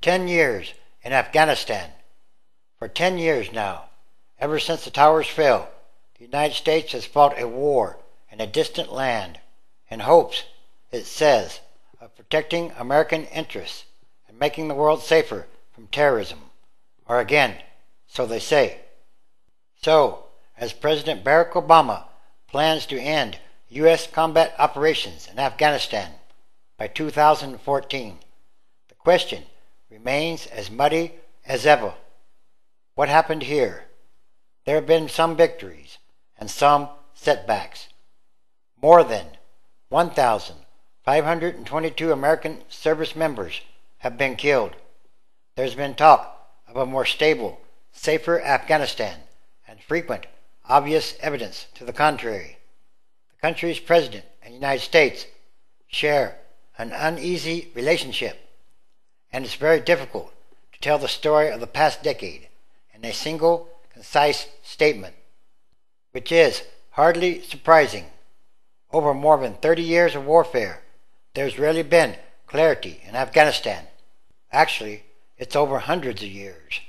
10 years in Afghanistan. For 10 years now, ever since the towers fell, the United States has fought a war in a distant land in hopes, it says, of protecting American interests and making the world safer from terrorism. Or again, so they say. So, as President Barack Obama plans to end U.S. combat operations in Afghanistan by 2014, the question remains as muddy as ever. What happened here? There have been some victories and some setbacks. More than 1,522 American service members have been killed. There's been talk of a more stable, safer Afghanistan and frequent, obvious evidence to the contrary. The country's president and United States share an uneasy relationship, and it's very difficult to tell the story of the past decade in a single, concise statement, which is hardly surprising. Over more than 30 years of warfare, there's rarely been clarity in Afghanistan. Actually, it's over hundreds of years.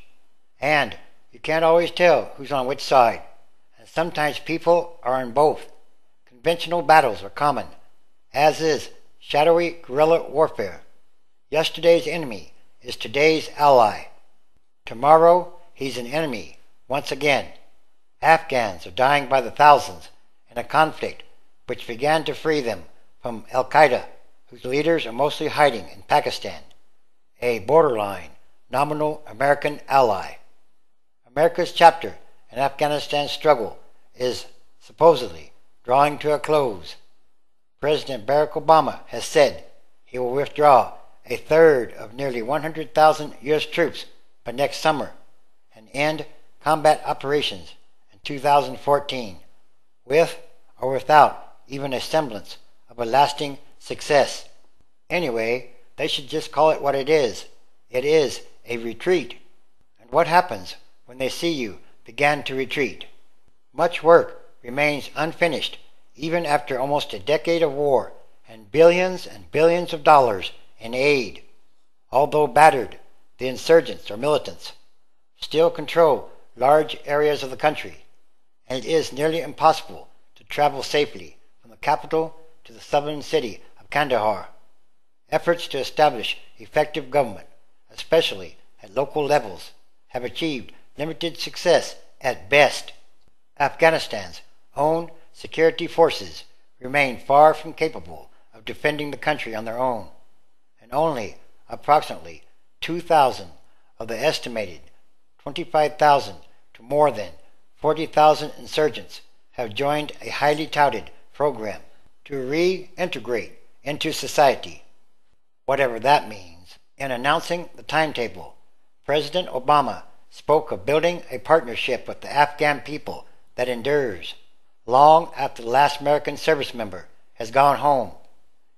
And you can't always tell who's on which side, and sometimes people are in both. Conventional battles are common, as is shadowy guerrilla warfare. Yesterday's enemy is today's ally. Tomorrow, he's an enemy once again. Afghans are dying by the thousands in a conflict which began to free them from Al-Qaida, whose leaders are mostly hiding in Pakistan, a borderline, nominal American ally. America's chapter in Afghanistan's struggle is supposedly drawing to a close. President Barack Obama has said he will withdraw a third of nearly 100,000 U.S. troops by next summer and end combat operations in 2014, with or without even a semblance of a lasting success. Anyway, they should just call it what it is. It is a retreat. And what happens when they see you begin to retreat? Much work remains unfinished even after almost a decade of war and billions of dollars in aid. Although battered, the insurgents or militants still control large areas of the country, and it is nearly impossible to travel safely from the capital to the southern city of Kandahar. Efforts to establish effective government, especially at local levels, have achieved limited success at best. Afghanistan's own security forces remain far from capable of defending the country on their own, and only approximately 2,000 of the estimated 25,000 to more than 40,000 insurgents have joined a highly touted program to reintegrate into society, whatever that means. In announcing the timetable, President Obama spoke of building a partnership with the Afghan people that endures long after the last American service member has gone home.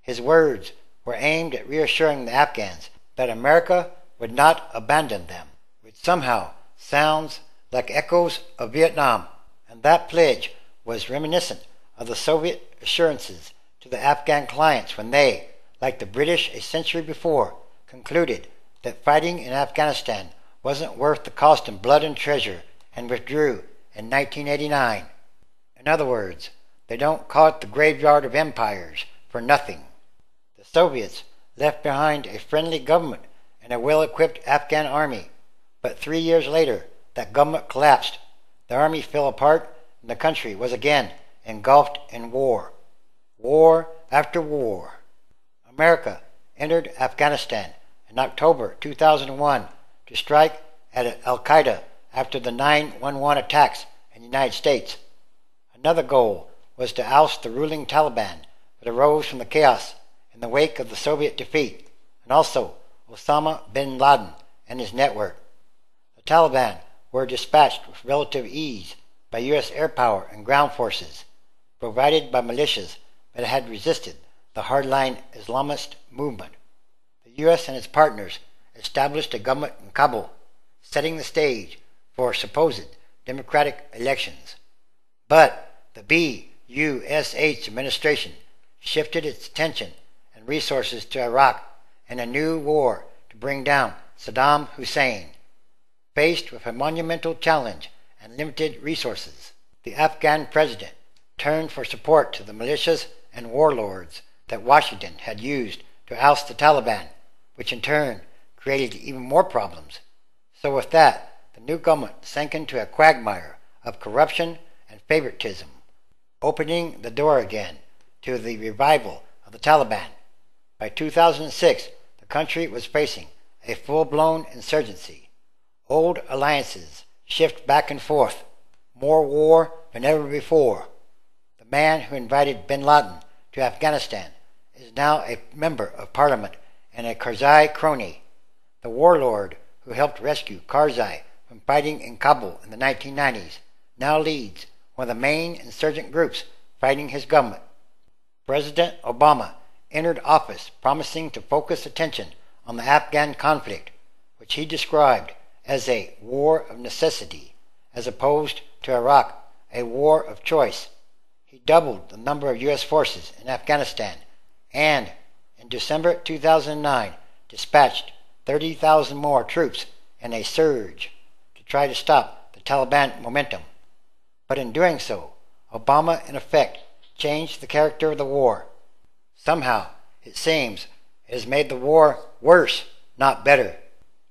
His words were aimed at reassuring the Afghans that America would not abandon them, which somehow sounds like echoes of Vietnam, and that pledge was reminiscent of the Soviet assurances to the Afghan clients when they, like the British a century before, concluded that fighting in Afghanistan wasn't worth the cost in blood and treasure and withdrew in 1989. In other words, they don't call it the graveyard of empires for nothing. The Soviets left behind a friendly government and a well-equipped Afghan army, but 3 years later that government collapsed, the army fell apart, and the country was again engulfed in war. War after war. America entered Afghanistan in October 2001 to strike at Al-Qaida after the 9/11 attacks in the United States. Another goal was to oust the ruling Taliban that arose from the chaos in the wake of the Soviet defeat, and also Osama bin Laden and his network. The Taliban were dispatched with relative ease by U.S. air power and ground forces, provided by militias that had resisted the hardline Islamist movement. The U.S. and its partners established a government in Kabul, setting the stage for supposed democratic elections. But the BUSH administration shifted its attention and resources to Iraq and a new war to bring down Saddam Hussein. Faced with a monumental challenge and limited resources, the Afghan president turned for support to the militias and warlords that Washington had used to oust the Taliban, which in turn created even more problems. So with that, the new government sank into a quagmire of corruption and favoritism, opening the door again to the revival of the Taliban. By 2006, the country was facing a full-blown insurgency. Old alliances shift back and forth, more war than ever before. The man who invited bin Laden to Afghanistan is now a member of parliament and a Karzai crony. The warlord who helped rescue Karzai from fighting in Kabul in the 1990s now leads one of the main insurgent groups fighting his government. President Obama entered office promising to focus attention on the Afghan conflict, which he described as a war of necessity, as opposed to Iraq, a war of choice. He doubled the number of U.S. forces in Afghanistan and, in December 2009, dispatched 30,000 more troops in a surge to try to stop the Taliban momentum. But in doing so, Obama in effect changed the character of the war. Somehow, it seems, it has made the war worse, not better.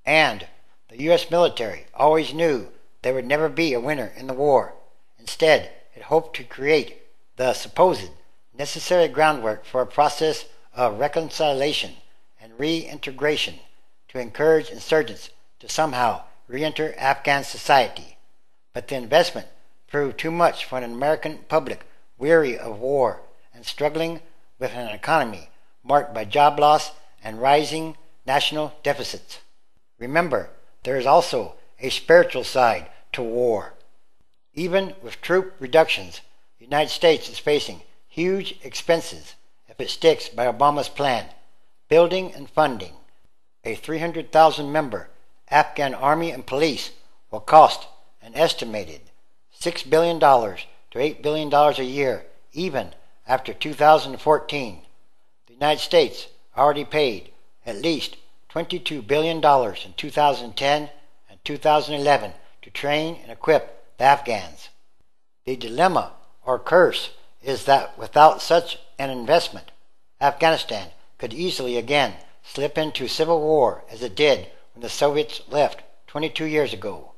And the U.S. military always knew there would never be a winner in the war. Instead, it hoped to create the supposed necessary groundwork for a process of reconciliation and reintegration to encourage insurgents to somehow re-enter Afghan society. But the investment proved too much for an American public weary of war and struggling with an economy marked by job loss and rising national deficits. Remember, there is also a spiritual side to war. Even with troop reductions, the United States is facing huge expenses if it sticks by Obama's plan, building and funding. A 300,000-member Afghan army and police will cost an estimated $6 billion to $8 billion a year, even after 2014. The United States already paid at least $22 billion in 2010 and 2011 to train and equip the Afghans. The dilemma or curse is that without such an investment, Afghanistan could easily again slip into civil war as it did when the Soviets left 22 years ago.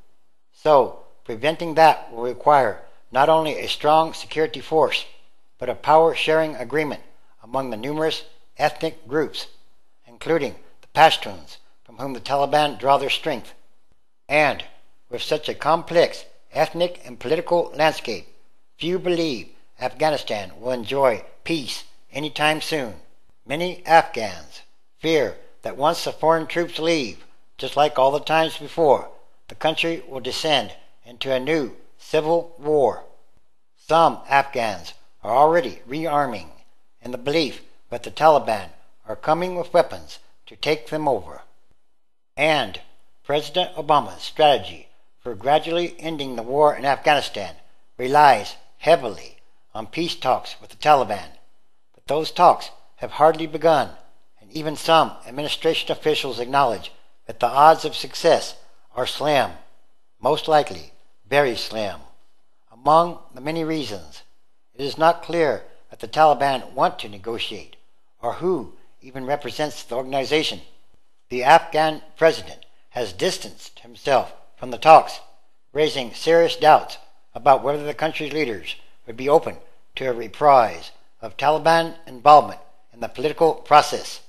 So, preventing that will require not only a strong security force, but a power-sharing agreement among the numerous ethnic groups, including the Pashtuns, from whom the Taliban draw their strength. And, with such a complex ethnic and political landscape, few believe Afghanistan will enjoy peace anytime soon. Many Afghans fear that once the foreign troops leave, just like all the times before, the country will descend into a new civil war. Some Afghans are already rearming in the belief that the Taliban are coming with weapons to take them over. And President Obama's strategy for gradually ending the war in Afghanistan relies heavily on peace talks with the Taliban. But those talks have hardly begun, and even some administration officials acknowledge that the odds of success are slim, most likely very slim. Among the many reasons, it is not clear that the Taliban want to negotiate, or who even represents the organization. The Afghan president has distanced himself from the talks, raising serious doubts about whether the country's leaders would be open to a reprise of Taliban involvement in the political process.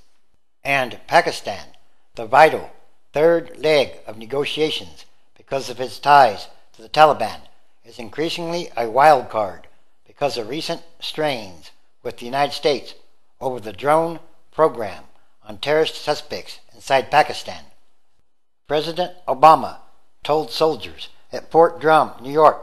And Pakistan, the vital third leg of negotiations because of its ties to the Taliban, is increasingly a wild card because of recent strains with the United States over the drone program on terrorist suspects inside Pakistan. President Obama told soldiers at Fort Drum, New York,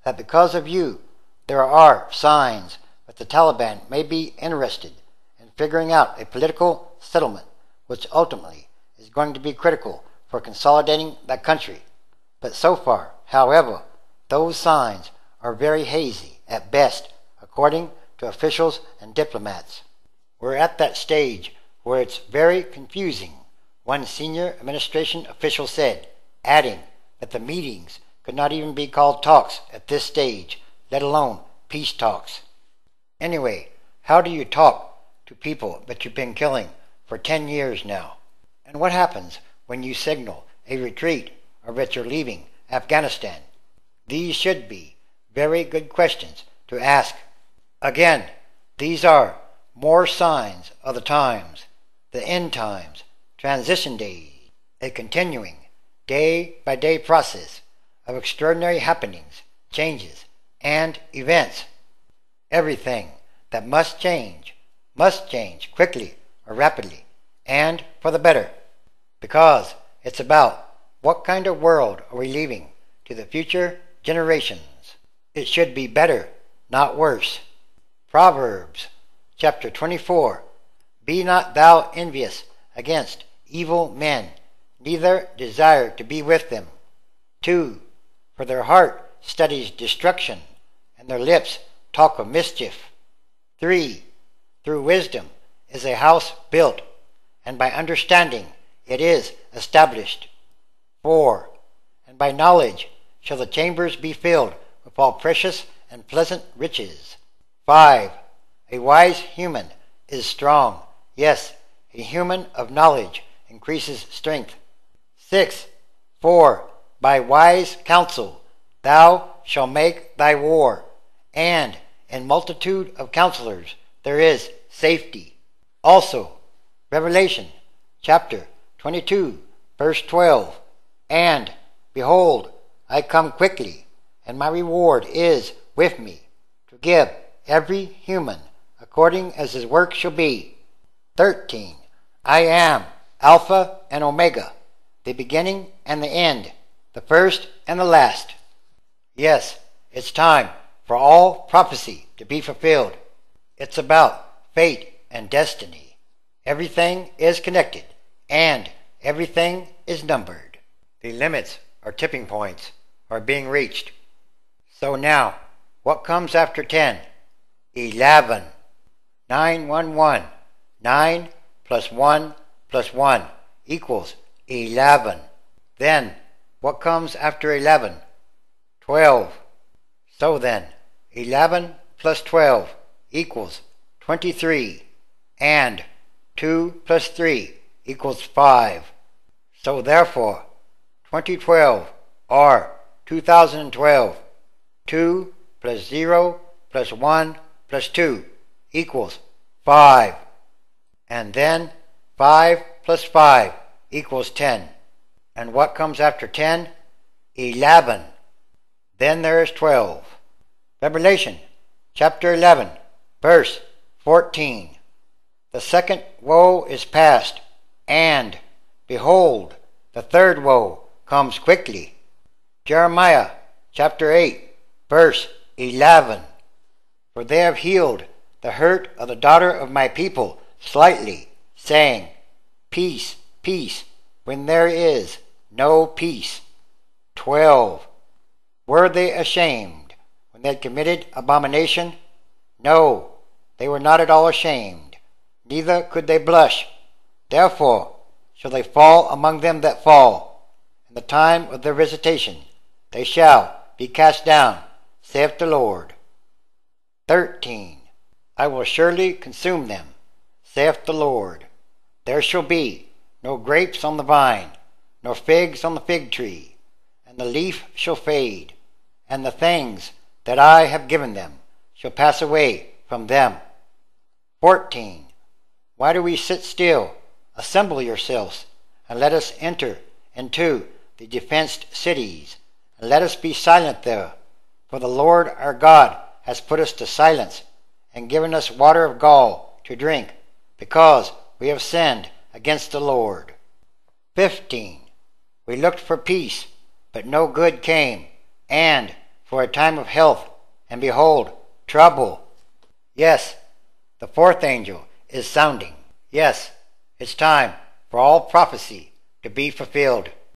that because of you, there are signs that the Taliban may be interested in figuring out a political settlement, which ultimately is going to be critical for consolidating that country. But so far, however, those signs are very hazy at best, according to officials and diplomats. We're at that stage where it's very confusing one senior administration official said, adding that the meetings could not even be called talks at this stage, let alone peace talks. Anyway, how do you talk to people that you've been killing for 10 years now? And what happens when you signal a retreat or that you're leaving Afghanistan? These should be very good questions to ask. Again, these are more signs of the times, the end times, transition days, a continuing, day-by-day process of extraordinary happenings, changes, and events. Everything that must change quickly or rapidly, and for the better, because it's about what kind of world are we leaving to the future generations. It should be better, not worse. Proverbs chapter 24, Be not thou envious against evil men, neither desire to be with them. 2. For their heart studies destruction, and their lips talk of mischief. 3. Through wisdom is a house built, and by understanding it is established. 4. And by knowledge shall the chambers be filled with all precious and pleasant riches. 5. A wise human is strong. Yes, a human of knowledge increases strength. 6. For by wise counsel thou shalt make thy war, and in multitude of counselors there is safety. Also, Revelation chapter 22, verse 12, And, behold, I come quickly, and my reward is with me, to give every human according as his work shall be. 13. I am Alpha and Omega, the beginning and the end, the first and the last. Yes, it's time for all prophecy to be fulfilled. It's about fate and destiny. Everything is connected, and everything is numbered. The limits or tipping points are being reached. So now, what comes after 10? 11. 911. 9 plus 1 plus 1 equals 11. Then, what comes after 11? 12. So then, 11 plus 12 equals 23. And 2 plus 3 equals 5. So therefore, 2012 or 2012, 2 plus 0 plus 1 plus 2 equals 5. And then 5 plus 5 equals 10. And what comes after 10? 11. Then there is 12. Revelation chapter 11, verse 14. The second woe is past, and, behold, the third woe comes quickly. Jeremiah chapter 8, verse 11. For they have healed the hurt of the daughter of my people slightly, saying, Peace, peace, when there is no peace. 12. Were they ashamed when they had committed abomination? No, they were not at all ashamed, neither could they blush. Therefore shall they fall among them that fall. In the time of their visitation they shall be cast down, saith the Lord. 13. I will surely consume them, saith the Lord. There shall be no grapes on the vine, nor figs on the fig tree, and the leaf shall fade, and the things that I have given them shall pass away from them. 14. Why do we sit still? Assemble yourselves, and let us enter into the defenced cities, and let us be silent there. For the Lord our God has put us to silence, and given us water of gall to drink, because we have sinned against the Lord. 15. We looked for peace, but no good came, and for a time of health, and behold, trouble. Yes, the fourth angel is sounding. Yes, it's time for all prophecy to be fulfilled.